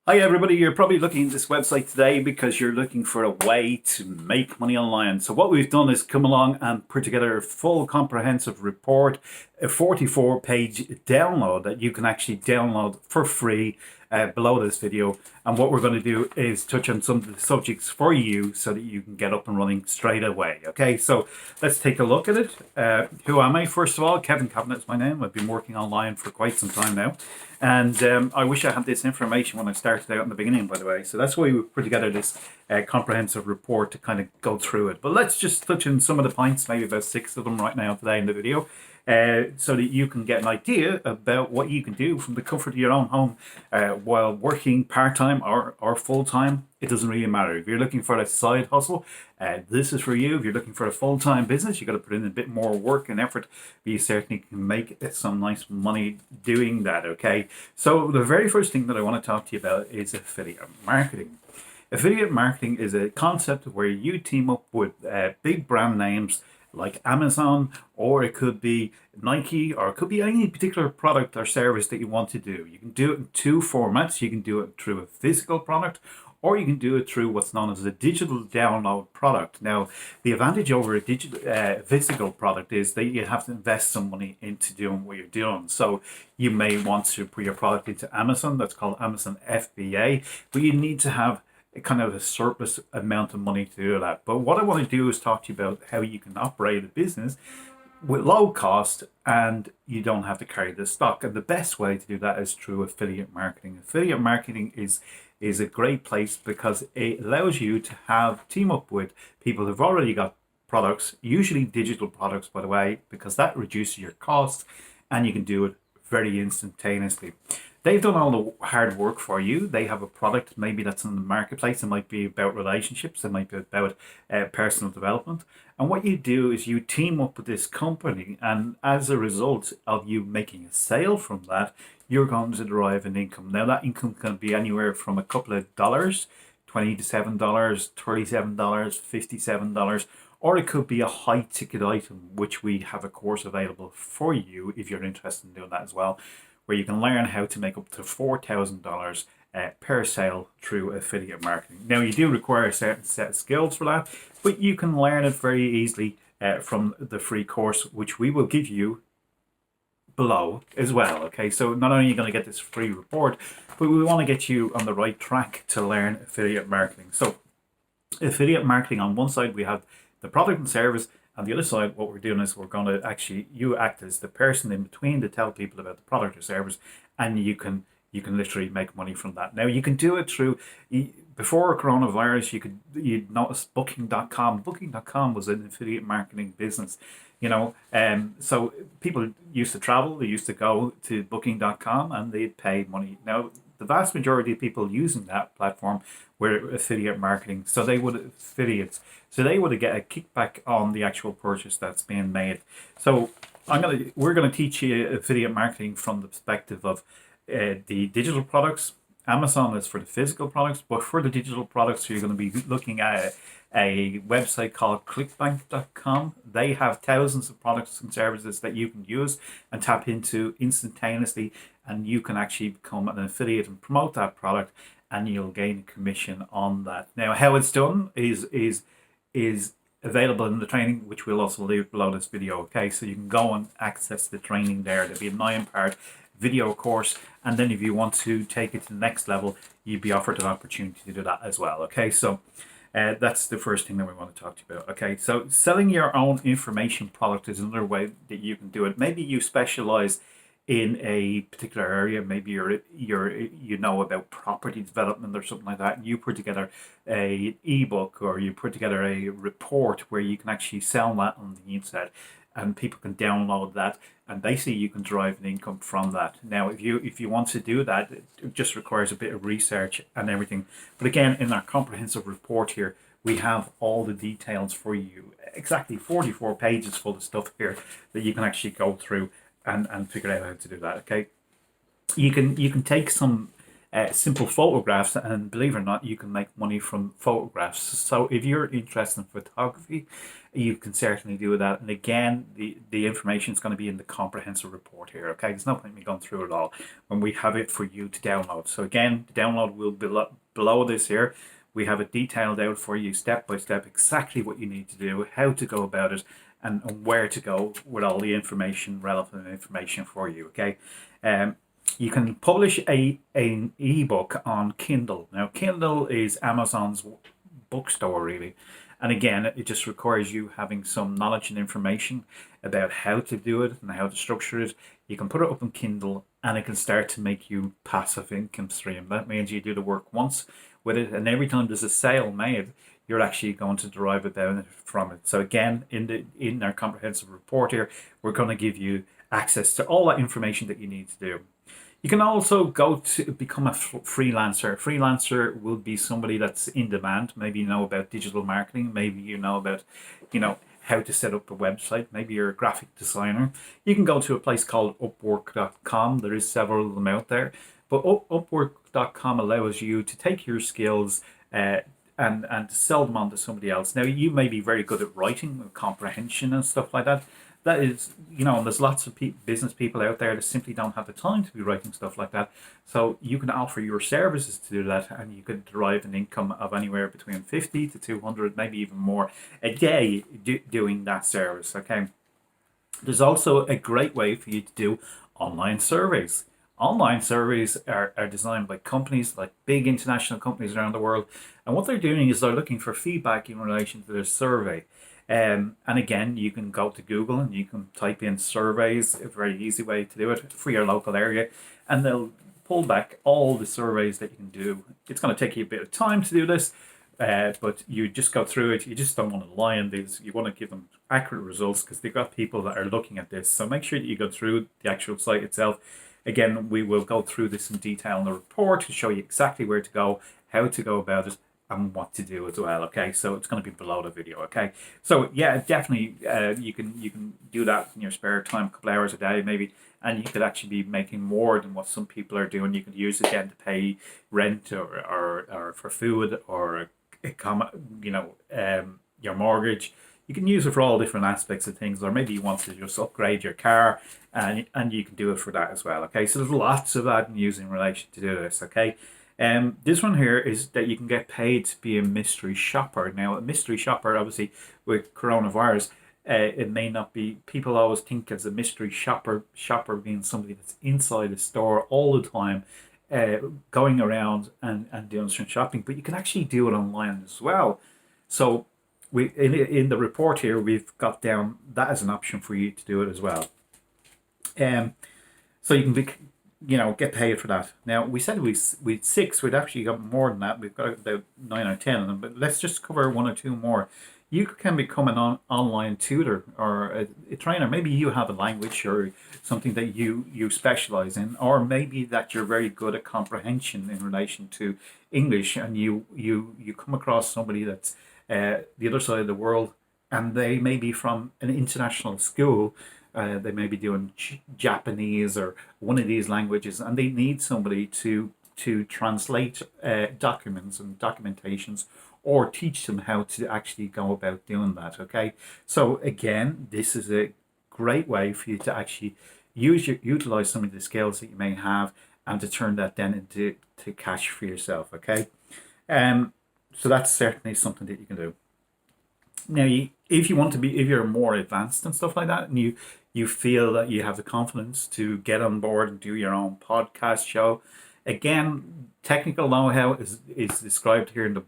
Hi everybody, you're probably looking at this website today because you're looking for a way to make money online. So what we've done is come along and put together a full comprehensive report, a 44-page download that you can actually download for free below this video. And what we're going to do is touch on some of the subjects for you so that you can get up and running straight away. Okay, so let's take a look at it. Who am I? First of all, Kevin Cabinet is my name. I've been working online for quite some time now. And I wish I had this information when I started out in the beginning, by the way. So that's why we put together this comprehensive report to kind of go through it. But let's just touch on some of the points, maybe about 6 of them right now today in the video, so that you can get an idea about what you can do from the comfort of your own home while working part-time or full-time. It doesn't really matter. If you're looking for a side hustle, this is for you. If you're looking for a full-time business, you've got to put in a bit more work and effort, but you certainly can make some nice money doing that, okay? So the very first thing that I want to talk to you about is affiliate marketing. Affiliate marketing is a concept where you team up with big brand names like Amazon, or it could be Nike, or it could be any particular product or service that you want to do. You can do it in two formats. You can do it through a physical product, or you can do it through what's known as a digital download product. Now, the advantage over a digital physical product is that you have to invest some money into doing what you're doing. So you may want to put your product into Amazon. That's called Amazon FBA, but you need to have kind of a surplus amount of money to do that. But what I want to do is talk to you about how you can operate a business with low cost and you don't have to carry the stock. And the best way to do that is through affiliate marketing. Affiliate marketing is a great place because it allows you to team up with people who've already got products, usually digital products, by the way, because that reduces your costs and you can do it very instantaneously. They've done all the hard work for you. They have a product maybe that's in the marketplace. It might be about relationships. It might be about personal development. And what you do is you team up with this company, and as a result of you making a sale from that, you're going to derive an income. Now that income can be anywhere from a couple of dollars, $27, $37, $57, or it could be a high ticket item, which we have a course available for you if you're interested in doing that as well, where you can learn how to make up to $4,000 per sale through affiliate marketing. Now, you do require a certain set of skills for that, but you can learn it very easily from the free course, which we will give you below as well. Okay, so not only are you going to get this free report, but we want to get you on the right track to learn affiliate marketing. So affiliate marketing, on one side we have the product and service. On the other side, what we're doing is we're going to you act as the person in between to tell people about the product or service, and you can literally make money from that. Now, you can do it through, before coronavirus, you'd notice Booking.com. Booking.com was an affiliate marketing business, so people used to travel, they used to go to Booking.com and they'd pay money. Now, the vast majority of people using that platform were affiliate marketing. So they would get a kickback on the actual purchase that's being made. So we're gonna teach you affiliate marketing from the perspective of the digital products. Amazon is for the physical products, but for the digital products, you're going to be looking at a website called clickbank.com. They have thousands of products and services that you can use and tap into instantaneously, and you can actually become an affiliate and promote that product, and you'll gain commission on that. Now, how it's done is available in the training, which we'll also leave below this video. Okay, so you can go and access the training there. There'll be a 9-part video course, and then if you want to take it to the next level, you'd be offered an opportunity to do that as well. Okay, so that's the first thing that we want to talk to you about. Okay, so selling your own information product is another way that you can do it. Maybe you specialize in a particular area. Maybe you know about property development or something like that, and you put together a ebook, or you put together a report where you can actually sell that on the internet, and people can download that, and basically you can derive an income from that. Now, if you want to do that, it just requires a bit of research and everything. But again, in our comprehensive report here, we have all the details for you. Exactly 44 pages full of stuff here that you can actually go through and figure out how to do that. Okay, you can take some simple photographs, and believe it or not, you can make money from photographs. So if you're interested in photography, you can certainly do that. And again, the information is going to be in the comprehensive report here. Okay, there's no point in me going through it all when we have it for you to download. So again, the download will be below this here. We have it detailed out for you step by step, exactly what you need to do, how to go about it, and where to go with all the information, relevant information for you. Okay. You can publish an ebook on Kindle. Now, Kindle is Amazon's bookstore, really. And again, it just requires you having some knowledge and information about how to do it and how to structure it. You can put it up on Kindle and it can start to make you passive income stream. That means you do the work once with it, and every time there's a sale made, you're actually going to derive a benefit from it. So again, in our comprehensive report here, we're going to give you access to all that information that you need to do. You can also go to become a freelancer. A freelancer will be somebody that's in demand. Maybe you know about digital marketing. Maybe you know about, how to set up a website. Maybe you're a graphic designer. You can go to a place called Upwork.com. There is several of them out there. But Upwork.com allows you to take your skills and to sell them on to somebody else. Now, you may be very good at writing, comprehension and stuff like that. That is, and there's lots of business people out there that simply don't have the time to be writing stuff like that. So you can offer your services to do that, and you could derive an income of anywhere between 50 to 200, maybe even more a day doing that service. Okay. There's also a great way for you to do online surveys. Online surveys are designed by companies, like big international companies around the world. And what they're doing is they're looking for feedback in relation to their survey. And again, you can go to Google and you can type in surveys, a very easy way to do it for your local area. And they'll pull back all the surveys that you can do. It's going to take you a bit of time to do this, but you just go through it. You just don't want to lie on these. You want to give them accurate results because they've got people that are looking at this. So make sure that you go through the actual site itself. Again, we will go through this in detail in the report to show you exactly where to go, how to go about it, and what to do as well. Okay, so it's going to be below the video. Okay, so yeah, definitely you can do that in your spare time, a couple hours a day maybe, and you could actually be making more than what some people are doing. You could use it then to pay rent or for food or your mortgage. You can use it for all different aspects of things, or maybe you want to just upgrade your car, and you can do it for that as well. Okay, so there's lots of avenues in relation to do this. Okay. This one here is that you can get paid to be a mystery shopper. Now, a mystery shopper, obviously, with coronavirus, it may not be. People always think as a mystery shopper being somebody that's inside a store all the time, going around and doing some shopping. But you can actually do it online as well. So we in the report here, we've got down that as an option for you to do it as well. So you can be, get paid for that. Now, we said we'd 6. We'd actually got more than that. We've got about 9 or 10 of them, but let's just cover 1 or 2 more. You can become an online tutor or a trainer. Maybe you have a language or something that you specialize in, or maybe that you're very good at comprehension in relation to English, and you come across somebody that's the other side of the world, and they may be from an international school. They may be doing Japanese or one of these languages, and they need somebody to translate documents and documentations, or teach them how to actually go about doing that. Okay, so again, this is a great way for you to actually utilize some of the skills that you may have, and to turn that then into cash for yourself. Okay, so that's certainly something that you can do. Now, if you're more advanced and stuff like that, and you feel that you have the confidence to get on board and do your own podcast show, again, technical know-how is described here in the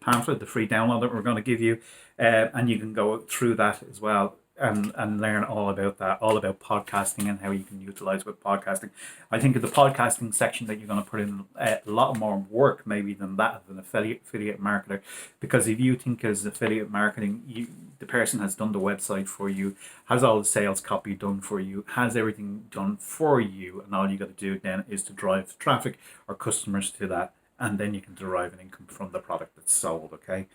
pamphlet, the free download that we're going to give you, and you can go through that as well and learn all about that, all about podcasting and how you can utilize with podcasting. I think in the podcasting section that you're going to put in a lot more work maybe than that of an affiliate marketer, because if you think as affiliate marketing, the person has done the website for you, has all the sales copy done for you, has everything done for you, and all you got to do then is to drive traffic or customers to that, and then you can derive an income from the product that's sold. Okay.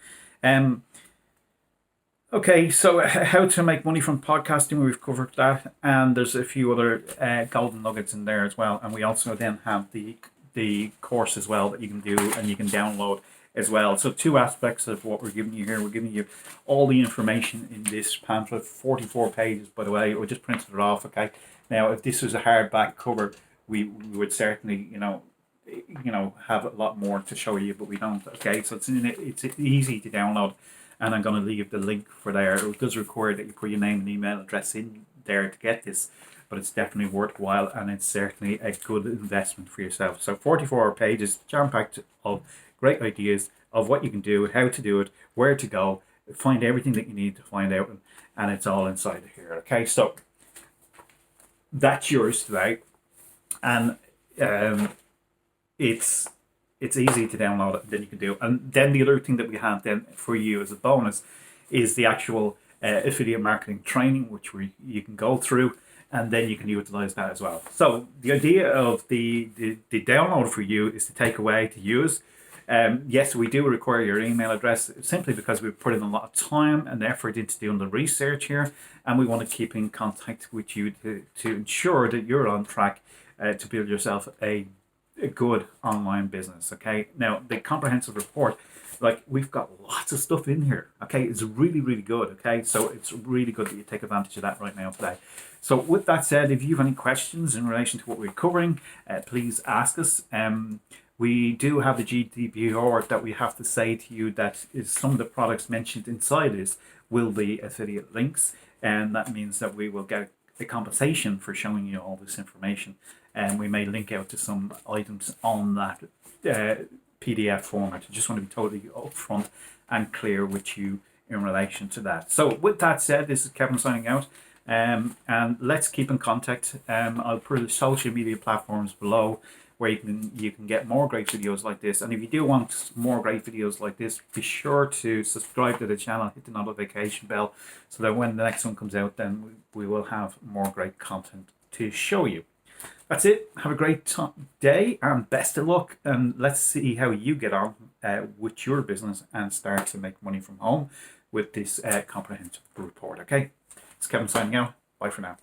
Okay, so how to make money from podcasting, we've covered that, and there's a few other golden nuggets in there as well. And we also then have the the course as well that you can do and you can download as well. So two aspects of what we're giving you here. We're giving you all the information in this pamphlet, 44 pages, by the way. We just printed it off, okay? Now, if this was a hardback cover, we would certainly, have a lot more to show you, but we don't, okay? So it's easy to download, and I'm going to leave the link for there. It does require that you put your name and email address in there to get this, but it's definitely worthwhile, and it's certainly a good investment for yourself. So 44 pages, jam-packed of great ideas of what you can do, how to do it, where to go, find everything that you need to find out, and it's all inside of here, okay? So that's yours today, and it's easy to download it, then you can do it. And then the other thing that we have then for you as a bonus is the actual affiliate marketing training, which you can go through, and then you can utilize that as well. So the idea of the download for you is to take away, to use. Yes, we do require your email address simply because we've put in a lot of time and effort into doing the research here, and we want to keep in contact with you to ensure that you're on track to build yourself a good online business. Okay, now the comprehensive report, like, we've got lots of stuff in here. Okay, it's really, really good. Okay, so it's really good that you take advantage of that right now today. So with that said, if you have any questions in relation to what we're covering, please ask us. We do have the GDPR that we have to say to you that is some of the products mentioned inside this will be affiliate links, and that means that we will get the compensation for showing you all this information, and we may link out to some items on that PDF format. I just want to be totally upfront and clear with you in relation to that. So with that said, this is Kevin signing out, and let's keep in contact. I'll put the social media platforms below where you can get more great videos like this. And if you do want more great videos like this, be sure to subscribe to the channel, hit the notification bell, so that when the next one comes out, then we will have more great content to show you. That's it. Have a great day and best of luck. And let's see how you get on with your business and start to make money from home with this comprehensive report. Okay, it's Kevin signing out. Bye for now.